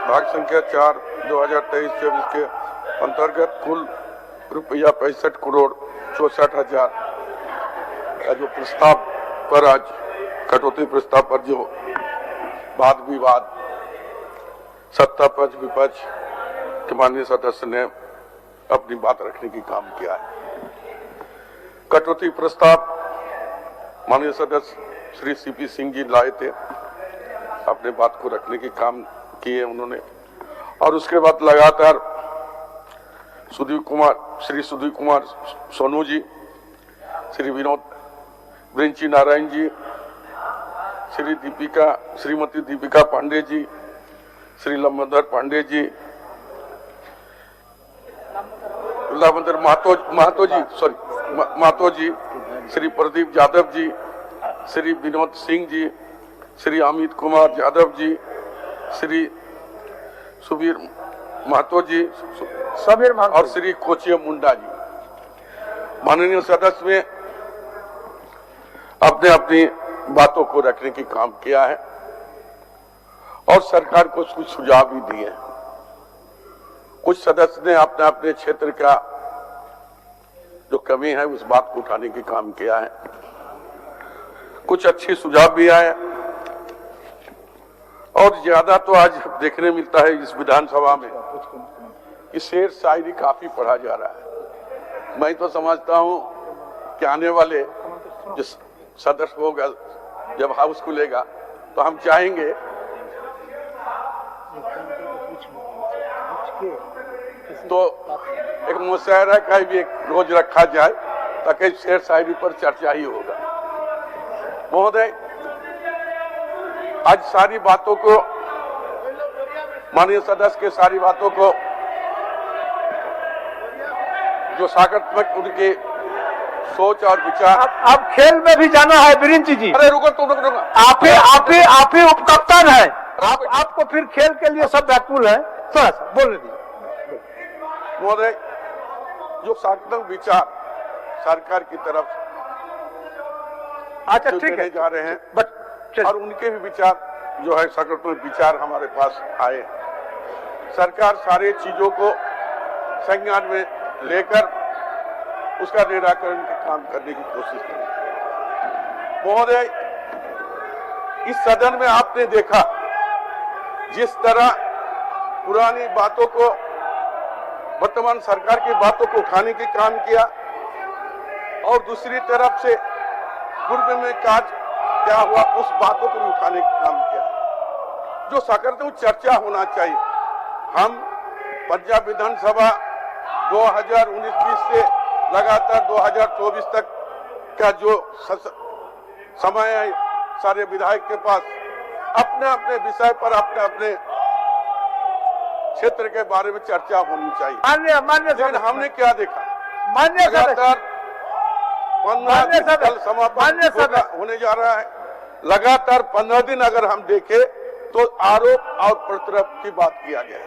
भाग संख्या 4 2023-24 के अंतर्गत कुल रुपया 65 करोड़ 64,000 का जो प्रस्ताव पर आज कटौती प्रस्ताव पर जो वाद विवाद सत्ता पक्ष विपक्ष के माननीय सदस्य ने अपनी बात रखने की काम किया है। कटौती प्रस्ताव माननीय सदस्य श्री सीपी सिंह जी लाए थे, अपने बात को रखने की काम किए उन्होंने, और उसके बाद लगातार श्री सुधीर कुमार सोनू जी, श्री विनोद ब्रिंची नारायण जी, श्रीमती दीपिका पांडे जी, श्री लंबोदर पांडे जी, लंबोदर महतो जी, श्री प्रदीप यादव जी, श्री विनोद सिंह जी, श्री अमित कुमार यादव जी, श्री सुबीर महतो जी और श्री कोचिया मुंडा जी। माननीय सदस्य में अपने अपनी बातों को रखने की काम किया है और सरकार को कुछ सुझाव भी दिए हैं। कुछ सदस्य ने अपने अपने क्षेत्र का जो कमी है उस बात को उठाने की काम किया है। कुछ अच्छे सुझाव भी आए और ज्यादा तो आज देखने मिलता है इस विधानसभा में कि शेर शायरी काफी पढ़ा जा रहा है। मैं तो समझता हूं कि आने वाले जो सदस्य होगा जब हाउस खुलेगा तो हम चाहेंगे तो एक मुशायरा का भी एक रोज रखा जाए ताकि शेर शायरी पर चर्चा ही होगा। महोदय, आज सारी बातों को माननीय सदस्य के सारी बातों को जो सकारात्मक उनके सोच और विचार। अब खेल में भी जाना है बिरिंची जी। अरे रुको तो रुको, आप ही उपकप्तान है। आपको फिर खेल के लिए सब व्याकुल है। थोड़ा सा बोलने दीजिए महोदय। जो सकारात्मक विचार सरकार की तरफ अच्छा ठीक है जा रहे हैं और उनके भी विचार जो है सकारात्मक विचार हमारे पास आए। सरकार सारे चीजों को संज्ञान में लेकर उसका निराकरण का काम करने की कोशिश करें। महोदय, इस सदन में आपने देखा जिस तरह पुरानी बातों को वर्तमान सरकार की बातों को उठाने की काम किया और दूसरी तरफ से पूर्व में क्या हुआ उस बातों को भी उठाने का काम किया। जो सकारात्मक चर्चा होना चाहिए। हम पंजाब विधानसभा 2019-20 से लगातार 2024 तक का जो समय है सारे विधायक के पास अपने अपने विषय पर अपने अपने क्षेत्र के बारे में चर्चा होनी चाहिए। मान्य लेकिन हमने क्या देखा, लगातार 15 दिन कल समापन होने जा रहा है। लगातार 15 दिन अगर हम देखें तो आरोप और प्रत्यारोप की बात किया गया है,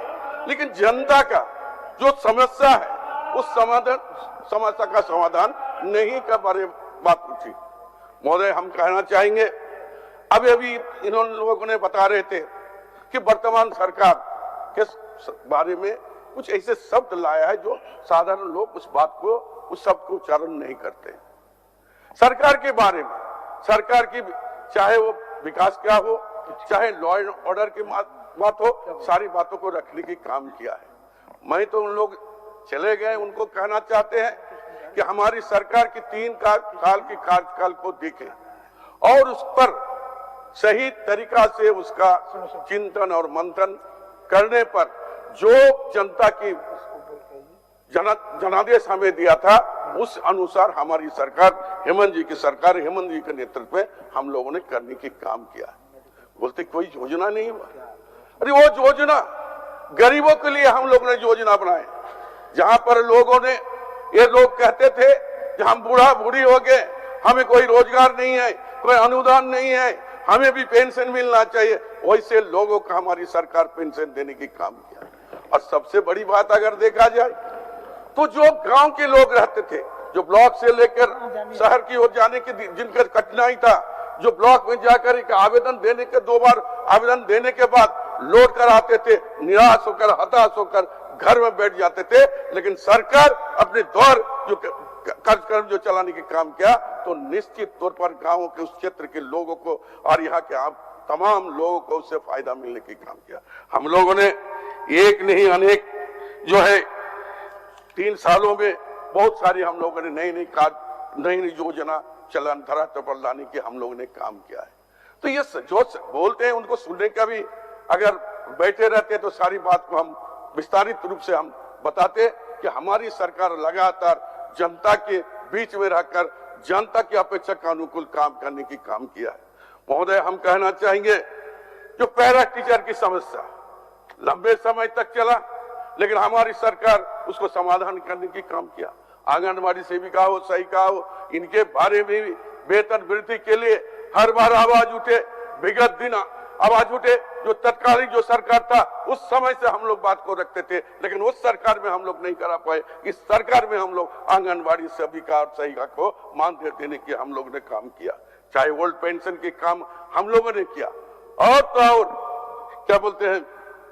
लेकिन जनता का जो समस्या है उस समस्या का समाधान नहीं कर बारे बात उठी। महोदय, हम कहना चाहेंगे अभी इन लोगों ने बता रहे थे कि वर्तमान सरकार के बारे में कुछ ऐसे शब्द लाया है जो साधारण लोग उस शब्द को उच्चारण नहीं करते। सरकार के बारे में, सरकार की चाहे वो विकास क्या हो, चाहे लॉ एंड ऑर्डर की बात हो, सारी बातों को रखने की काम किया है। मैं तो उन लोग चले गए उनको कहना चाहते हैं कि हमारी सरकार की 3 साल की कार्यकाल को देखें और उस पर सही तरीका से उसका चिंतन और मंथन करने पर जो जनता की जनादेश हमें दिया था उस अनुसार हमारी सरकार हेमंत जी के नेतृत्व में हम लोगों ने करने की काम किया। बोलते कोई योजना नहीं हुआ। अरे वो योजना गरीबों के लिए हम लोगों ने योजना बनाए, जहां पर ये लोग कहते थे कि हम बूढ़ी हो गए, हमें कोई रोजगार नहीं है, कोई अनुदान नहीं है, हमें भी पेंशन मिलना चाहिए। वैसे लोगों का हमारी सरकार पेंशन देने की काम किया। और सबसे बड़ी बात अगर देखा जाए तो जो गांव के लोग रहते थे, जो ब्लॉक से लेकर शहर की ओर जाने की जिनका कठिनाई था, जो ब्लॉक में जाकर एक आवेदन देने के 2 बार आवेदन देने के बाद लौट कर आते थे, निराश होकर, हताश होकर घर में बैठ जाते थे। लेकिन सरकार अपने दौर जो कार्यक्रम जो चलाने के काम किया, तो निश्चित तौर पर गांवों के उस क्षेत्र के लोगों को और यहाँ के तमाम लोगों को उससे फायदा मिलने की काम किया। हम लोगों ने एक नहीं अनेक जो है 3 सालों में बहुत सारी हम लोगों ने नई नई योजना चलन धरातल पर लाने की हम लोगों ने काम किया है। तो ये जो बोलते हैं उनको सुनने का भी अगर बैठे रहते तो सारी बात को हम विस्तारित रूप से हम बताते कि हमारी सरकार लगातार जनता के बीच में रहकर जनता की अपेक्षा के अनुकूल काम करने की काम किया है। महोदय, हम कहना चाहेंगे जो पैरा टीचर की समस्या लंबे समय तक चला, लेकिन हमारी सरकार उसको समाधान करने की काम किया। आंगनबाड़ी सेविका हो, सहायिका हो, इनके बारे में भी वेतन वृद्धि के लिए हर बार आवाज उठे, विगत दिन आवाज उठे। जो तत्कालीन जो सरकार था उस समय से हम लोग बात को रखते थे, लेकिन उस सरकार में हम लोग नहीं करा पाए। इस सरकार में हम लोग आंगनबाड़ी सेविका और सहायिका को मानदेय देने की हम लोगों ने काम किया। चाहे ओल्ड पेंशन के काम हम लोगों ने किया, और तो और क्या बोलते हैं,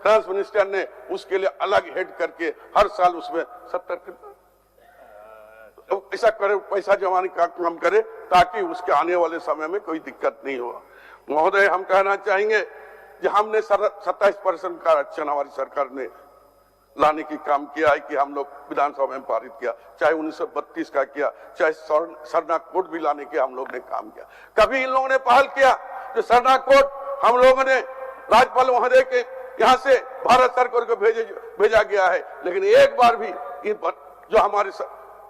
फाइनेंस मिनिस्टर ने उसके लिए अलग हेड करके हर साल उसमें 70 ऐसा करे, पैसा जमाने का काम करे, ताकि उसके आने वाले समय में कोई दिक्कत नहीं हो। महोदय, हम कहना चाहेंगे कि हमने 27% का आरक्षण हमारी सरकार ने लाने की काम किया है कि हम लोग विधानसभा में पारित किया, चाहे 1932 का किया, चाहे सरना कोड भी लाने के हम लोग ने काम किया। कभी इन लोगों ने पहल किया जो सरना कोड हम लोगों ने राज्यपाल महोदय के यहाँ से भारत सरकार को भेजा गया है, लेकिन एक बार भी जो हमारे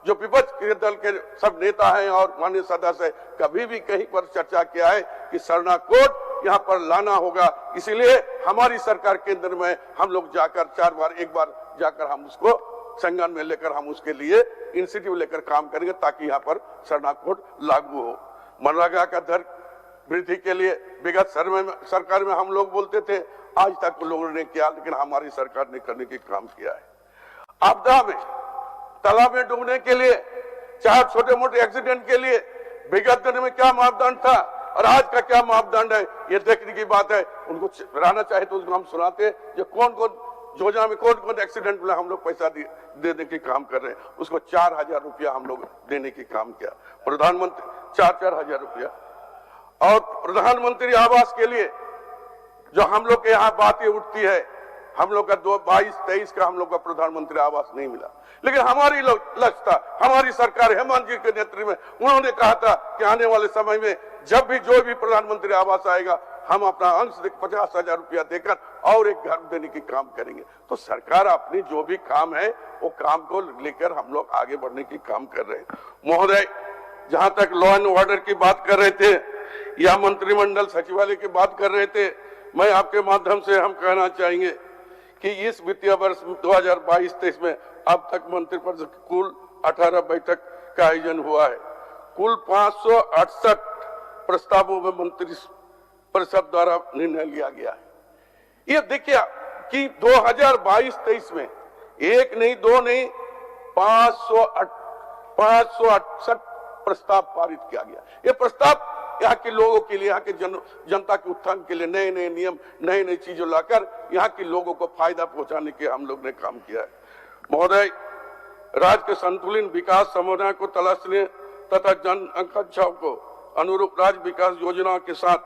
जो विपक्ष के दल के सब नेता हैं और माननीय सदस्य कभी भी कहीं पर चर्चा किया है कि सरना कोड यहाँ पर लाना होगा। इसीलिए हमारी सरकार केंद्र में हम लोग जाकर एक बार जाकर हम उसको संज्ञान में लेकर हम उसके लिए इंस्टीट्यूट लेकर काम करेंगे, ताकि यहाँ पर सरना कोड लागू हो। मनरेगा का दर वृद्धि के लिए विगत सरकार में हम लोग बोलते थे, आज तक लोगों ने किया, लेकिन हमारी सरकार ने करने की काम किया है। आपदा में, तालाब में डूबने के लिए, चाहे छोटे मोटे एक्सीडेंट के लिए विगत दिन में क्या मापदंड था और आज का क्या मापदंड है, ये देखने की बात है। उनको रहना चाहे तो उसको हम सुनाते हैं जो कौन कौन योजना में कौन कौन एक्सीडेंट में हम लोग पैसा देने की काम कर रहे हैं। उसको 4,000 रुपया हम लोग देने की काम किया। प्रधानमंत्री 4-4 हजार रुपया, और प्रधानमंत्री आवास के लिए जो हम लोग के यहाँ बातें उठती है, हम लोग का 22-23 का हम लोग का प्रधानमंत्री आवास नहीं मिला, लेकिन हमारी लक्ष्य था, हमारी सरकार हेमंत जी के नेतृत्व में उन्होंने कहा था कि आने वाले समय में जब भी जो भी प्रधानमंत्री आवास आएगा, हम अपना अंश 50,000 रुपया देकर और एक घर देने की काम करेंगे। तो सरकार अपनी जो भी काम है वो काम को लेकर हम लोग आगे बढ़ने की काम कर रहे हैं। महोदय, जहां तक लॉ एंड ऑर्डर की बात कर रहे थे या मंत्रिमंडल सचिवालय की बात कर रहे थे, मैं आपके माध्यम से हम कहना चाहेंगे कि इस वित्तीय वर्ष 2022-23 में अब तक मंत्रिपरिषद की कुल 18 बैठक का आयोजन हुआ है। कुल 568 प्रस्तावों में मंत्री परिषद द्वारा निर्णय लिया गया है। ये देखिए कि 2022-23 में एक नहीं, दो नहीं, 568 प्रस्ताव पारित किया गया। ये प्रस्ताव यहाँ के लोगों के लिए, यहाँ के जनता के उत्थान के लिए नए नए नियम, नई नई चीजों लाकर यहाँ के लोगों को फायदा पहुंचाने के हम लोग ने काम किया है। महोदय, राज्य के संतुलित विकास समाधान को तलाशने तथा जन आकांक्षाओं को अनुरूप राज्य विकास योजनाओं के साथ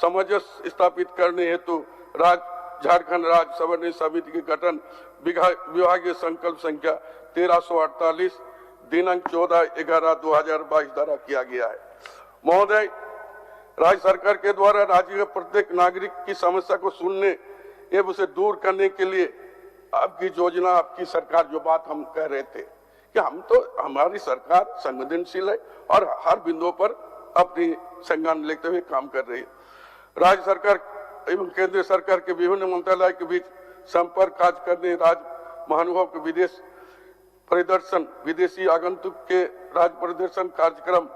सामंजस्य स्थापित करने हेतु झारखंड राज्य समन्वय समिति के गठन विभागीय संकल्प संख्या 1348 दिनांक 14/11/2022 द्वारा किया गया है। महोदय, राज्य सरकार के द्वारा राज्य के प्रत्येक नागरिक की समस्या को सुनने एवं उसे दूर करने के लिए आपकी योजना, आपकी सरकार, जो बात हम कह रहे थे कि हमारी सरकार संवेदनशील है और हर बिंदुओं पर अपनी संज्ञान लेते हुए काम कर रही है। राज्य सरकार एवं केंद्र सरकार के विभिन्न मंत्रालय के बीच संपर्क कार्य करने, राज्य महानुभाव के विदेश परिदर्शन, विदेशी आगंतुक के राज्य परिदर्शन कार्यक्रम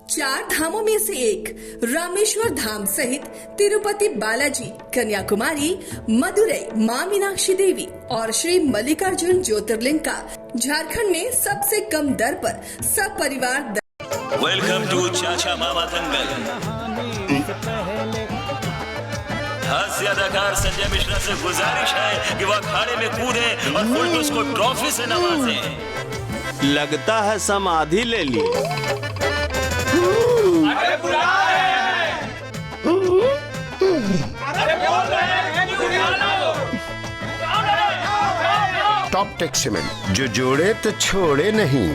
4 धामों में से एक रामेश्वर धाम सहित तिरुपति बालाजी, कन्याकुमारी, मदुरई, मां मीनाक्षी देवी और श्री मल्लिकार्जुन ज्योतिर्लिंग का झारखंड में सबसे कम दर पर सब परिवार। वेलकम टू चाचा मामा दंगल। भारतीय अदाकार संजय मिश्रा से गुजारिश है कि वह अखाड़े में कूदे और फुलटूस को ट्रॉफी से नवाजे। लगता है समाधि ले ली। टॉप टेक सीमेंट, जो जोड़े तो छोड़े नहीं।